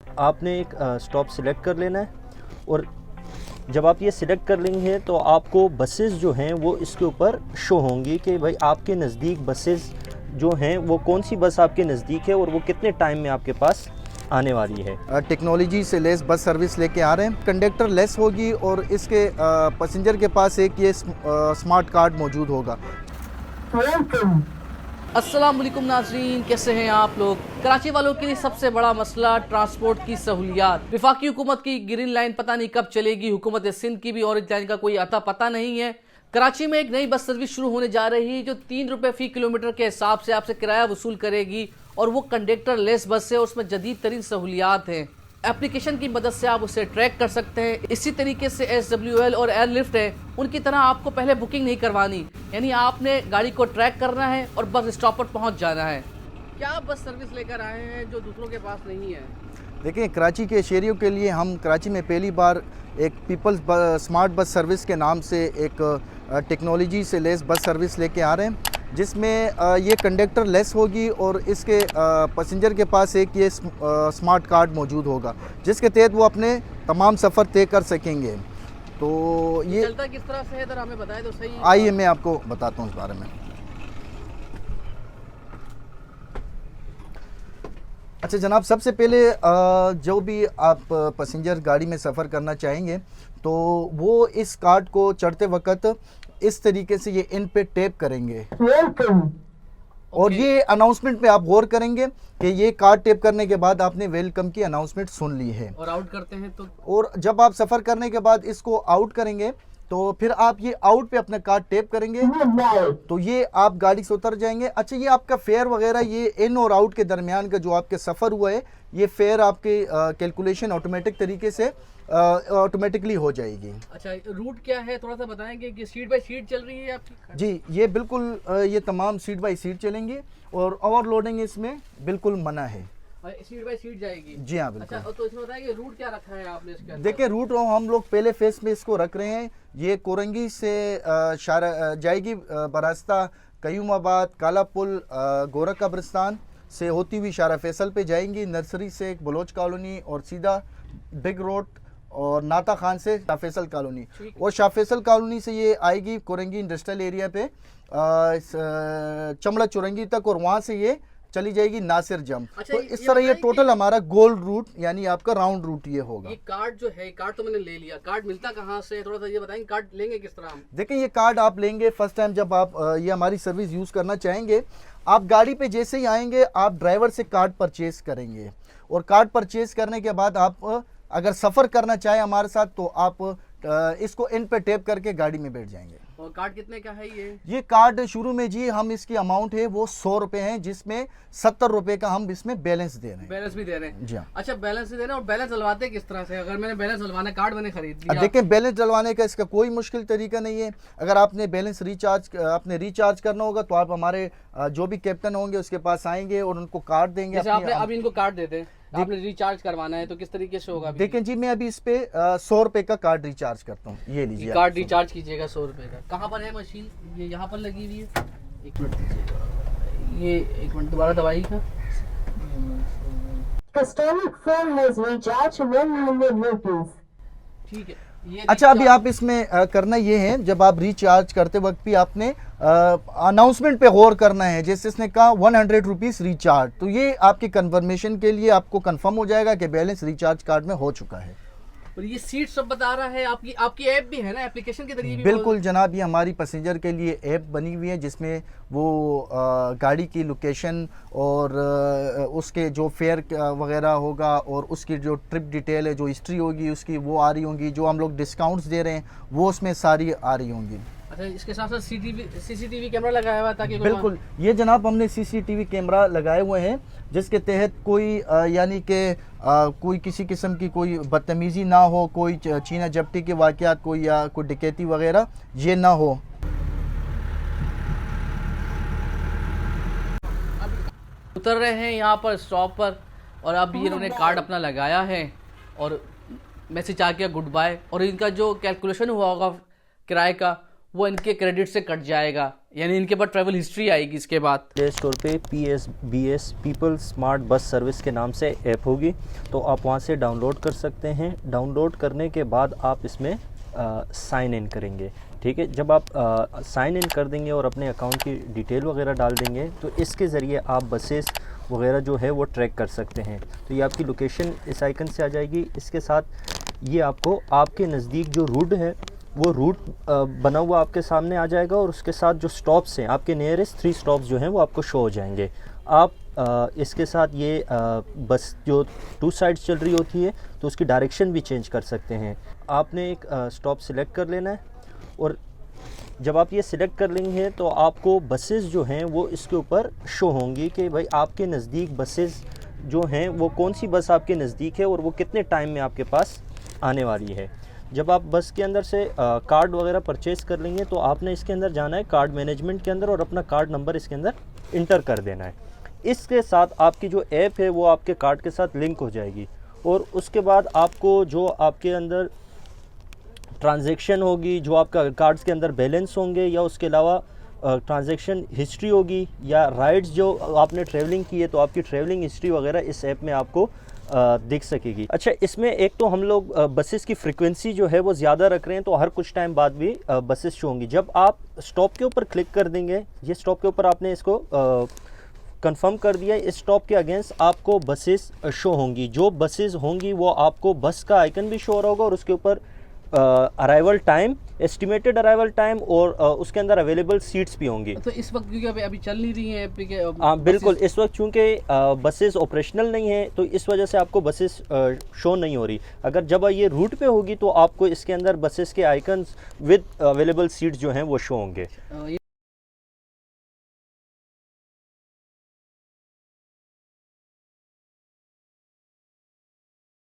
आपने एक stop select कर लेना है और जब आप ये सिलेक्ट कर लेंगे तो आपको बसेस जो हैं वो इसके ऊपर शो होंगी कि भाई आपके नज़दीक बसेस जो हैं वो कौन सी बस आपके नज़दीक है और वो कितने टाइम में आपके पास आने वाली है। टेक्नोलॉजी से लेस बस सर्विस लेके आ रहे हैं। कंडक्टर लेस होगी और इसके पैसेंजर के पास एक ये स्मार्ट कार्ड मौजूद होगा। अस्सलाम वालेकुम नाजरीन, कैसे हैं आप लोग। कराची वालों के लिए सबसे बड़ा मसला ट्रांसपोर्ट की सहूलियात। वफाकी हुकूमत की ग्रीन लाइन पता नहीं कब चलेगी, हुकूमत सिंध की भी ऑरेंज लाइन का कोई अता पता नहीं है। कराची में एक नई बस सर्विस शुरू होने जा रही है जो 3 रुपये फी किलोमीटर के हिसाब से आपसे किराया वसूल करेगी और वो कंडक्टर लेस बस है। उसमें जदीद तरीन सहूलियात हैं। एप्लीकेशन की मदद से आप उसे ट्रैक कर सकते हैं। इसी तरीके से SWL और एयरलिफ्ट है, उनकी तरह आपको पहले बुकिंग नहीं करवानी, यानी आपने गाड़ी को ट्रैक करना है और बस स्टॉप पर पहुंच जाना है। क्या बस सर्विस लेकर आए हैं जो दूसरों के पास नहीं है? देखिए, कराची के शहरियों के लिए हम कराची में पहली बार एक पीपल्स स्मार्ट बस सर्विस के नाम से एक टेक्नोलॉजी से लेस बस सर्विस लेके आ रहे हैं, जिसमें ये कंडक्टर लेस होगी और इसके पैसेंजर के पास एक ये स्मार्ट कार्ड मौजूद होगा, जिसके तहत वो अपने तमाम सफ़र तय कर सकेंगे। तो ये चलता किस तरह से है, जरा हमें बताएं तो सही। आइए मैं आपको बताता हूँ इस बारे में। अच्छा जनाब, सबसे पहले जो भी आप पैसेंजर गाड़ी में सफ़र करना चाहेंगे तो वो इस कार्ड को चढ़ते वक्त इस तरीके से ये इन पे टैप करेंगे और ये अनाउंसमेंट पे आप गौर करेंगे कि ये कार्ड टैप करने के बाद आपने वेलकम की अनाउंसमेंट सुन ली है। और आउट करते हैं तो, और जब आप सफ़र करने के बाद इसको आउट करेंगे तो फिर आप ये आउट पे अपना कार्ड टैप करेंगे तो ये आप गाड़ी से उतर जाएंगे। अच्छा, ये आपका फेयर वगैरह ये इन और आउट के दरमियान का जो आपके सफ़र हुआ है, ये फेयर आपके कैलकुलेशन ऑटोमेटिक तरीके से ऑटोमेटिकली हो जाएगी। अच्छा, रूट क्या है थोड़ा सा बताएंगे कि सीट बाय सीट चल रही है आपकी? जी, ये बिल्कुल ये तमाम सीट बाई सीट चलेंगी और ओवरलोडिंग इसमें बिल्कुल मना है। सीट बाय सीट जाएगी? जी हाँ, बिल्कुल। अच्छा, तो इसमें बताइए रूट क्या रखा है आपने इसके अंदर? देखिए, रूट हम लोग पहले फेस में इसको रख रहे हैं। ये कोरंगी से जाएगी बरास्ता कयूमाबाद, काला पुल, गोरख कब्रिस्तान से होती हुई शारा फैसल पे जाएंगी। नर्सरी से एक बलोच कॉलोनी और सीधा बिग रोड और नाता खान से शाह फैसल कॉलोनी, और शाह फैसल कॉलोनी से ये आएगी कोरंगी इंडस्ट्रियल एरिया पे चमड़ा चुरंगी तक और वहाँ से ये चली जाएगी नासिर जम। अच्छा, तो इस तरह ये टोटल हमारा गोल्ड रूट यानी आपका राउंड रूट ये होगा। ये कार्ड जो है, कार्ड तो मैंने ले लिया, कार्ड मिलता कहाँ से थोड़ा सा ये बताएंगे, कार्ड लेंगे किस तरह हम? देखिए, ये कार्ड आप लेंगे फर्स्ट टाइम जब आप ये हमारी सर्विस यूज़ करना चाहेंगे, आप गाड़ी पे जैसे ही आएंगे आप ड्राइवर से कार्ड परचेज करेंगे और कार्ड परचेज करने के बाद आप अगर सफ़र करना चाहें हमारे साथ तो आप इसको इन पे टैप करके गाड़ी में बैठ जाएंगे। और कार्ड कितने का है ये कार्ड शुरू में जी हम इसकी अमाउंट है वो 100 रुपये है, जिसमें 70 रुपये का हम इसमें बैलेंस दे रहे हैं। बैलेंस भी दे रहे हैं? जी हाँ। अच्छा, बैलेंस भी दे रहे हैं। और बैलेंस डलवाते किस तरह से? अगर मैंने बैलेंस डलवाना, कार्ड मैंने खरीद लिया। देखिए, बैलेंस डलवाने का इसका कोई मुश्किल तरीका नहीं है। अगर आपने बैलेंस आपने रिचार्ज करना होगा तो आप हमारे जो भी कैप्टन होंगे उसके पास आएंगे और उनको कार्ड देंगे। जैसे आपने अभी इनको कार्ड देते हैं, आपने रिचार्ज करवाना है तो किस तरीके से होगा? देखें जी, मैं अभी इस पे 100 रुपए का कार्ड रिचार्ज करता हूँ। ये लीजिए, कार्ड रिचार्ज कीजिएगा 100 रुपए का। कहाँ पर है मशीन? ये यहाँ पर लगी हुई है। एक मिनट दीजिएगा, ये एक मिनट दोबारा दवाइएगा। Custodic phone has recharged 100 rupees. ठीक है। अच्छा, अभी आप इसमें करना ये है, जब आप रिचार्ज करते वक्त भी आपने अनाउंसमेंट पे गौर करना है। जैसे इसने कहा 100 रुपीज़ रिचार्ज, तो ये आपकी कन्फर्मेशन के लिए आपको कंफर्म हो जाएगा कि बैलेंस रिचार्ज कार्ड में हो चुका है। और ये सीट सब बता रहा है। आपकी ऐप भी है ना, एप्लीकेशन के जरिए भी? बिल्कुल जनाब, ये हमारी पैसेंजर के लिए ऐप बनी हुई है जिसमें वो गाड़ी की लोकेशन और उसके जो फेयर वगैरह होगा और उसकी जो ट्रिप डिटेल है, जो हिस्ट्री होगी उसकी, वो आ रही होंगी। जो हम लोग डिस्काउंट्स दे रहे हैं वो उसमें सारी आ रही होंगी। अच्छा, इसके साथ साथ सीसीटीवी कैमरा लगाया हुआ ताकि बिल्कुल, ये जनाब हमने सीसीटीवी कैमरा लगाए हुए हैं जिसके तहत कोई यानी कि कोई किसी किस्म की कोई बदतमीज़ी ना हो, कोई चीना जब्ती के वाक़यात कोई या कोई डकैती वगैरह ये ना हो। उतर रहे हैं यहाँ पर स्टॉप पर और अब ये इन्होंने कार्ड अपना लगाया है और मैसेज आ गया गुड बाय। और इनका जो कैलकुलेशन हुआ होगा किराए का वो इनके क्रेडिट से कट जाएगा। यानी इनके बाद ट्रैवल हिस्ट्री आएगी इसके बाद। प्ले स्टोर पे PSBS people smart bus service के नाम से ऐप होगी, तो आप वहाँ से डाउनलोड कर सकते हैं। डाउनलोड करने के बाद आप इसमें साइन इन करेंगे, ठीक है। जब आप साइन इन कर देंगे और अपने अकाउंट की डिटेल वगैरह डाल देंगे तो इसके ज़रिए आप बसेस वगैरह जो है वो ट्रैक कर सकते हैं। तो ये आपकी लोकेशन इस आइकन से आ जाएगी। इसके साथ ये आपको आपके नज़दीक जो रूट है वो रूट बना हुआ आपके सामने आ जाएगा, और उसके साथ जो स्टॉप्स हैं आपके नियरेस्ट 3 स्टॉप्स जो हैं वो आपको शो हो जाएंगे। आप इसके साथ ये बस जो 2 साइड्स चल रही होती है तो उसकी डायरेक्शन भी चेंज कर सकते हैं। आपने एक स्टॉप सिलेक्ट कर लेना है, और जब आप ये सिलेक्ट कर लेंगे तो आपको बसेस जो हैं वो इसके ऊपर शो होंगी कि भाई आपके नज़दीक बसेस जो हैं वो कौन सी बस आपके नज़दीक है और वो कितने टाइम में आपके पास आने वाली है। जब आप बस के अंदर से कार्ड वगैरह परचेज़ कर लेंगे तो आपने इसके अंदर जाना है कार्ड मैनेजमेंट के अंदर, और अपना कार्ड नंबर इसके अंदर इंटर कर देना है। इसके साथ आपकी जो ऐप है वो आपके कार्ड के साथ लिंक हो जाएगी, और उसके बाद आपको जो आपके अंदर ट्रांजैक्शन होगी, जो आपका कार्ड्स के अंदर बैलेंस होंगे, या उसके अलावा ट्रांजैक्शन हिस्ट्री होगी, या राइड्स जो आपने ट्रैवलिंग की है तो आपकी ट्रैवलिंग हिस्ट्री वगैरह इस ऐप में आपको दिख सकेगी। अच्छा, इसमें एक तो हम लोग बसेस की फ्रीक्वेंसी जो है वो ज़्यादा रख रहे हैं, तो हर कुछ टाइम बाद भी बसेस शो होंगी। जब आप स्टॉप के ऊपर क्लिक कर देंगे, ये स्टॉप के ऊपर आपने इसको कंफर्म कर दिया, इस स्टॉप के अगेंस्ट आपको बसेस शो होंगी। जो बसेस होंगी वो आपको बस का आइकन भी शो हो रहा होगा, और उसके ऊपर arrival time, estimated arrival time, और उसके अंदर अवेलेबल सीट्स भी होंगी। तो इस वक्त क्योंकि अभी चल नहीं रही हैं हाँ बिल्कुल, इस वक्त चूँकि बसेस ऑपरेशनल नहीं है तो इस वजह से आपको बसेस शो नहीं हो रही। अगर जब ये रूट पे होगी तो आपको इसके अंदर बसेस के आइकन्स विद अवेलेबल सीट्स जो हैं वो शो होंगे।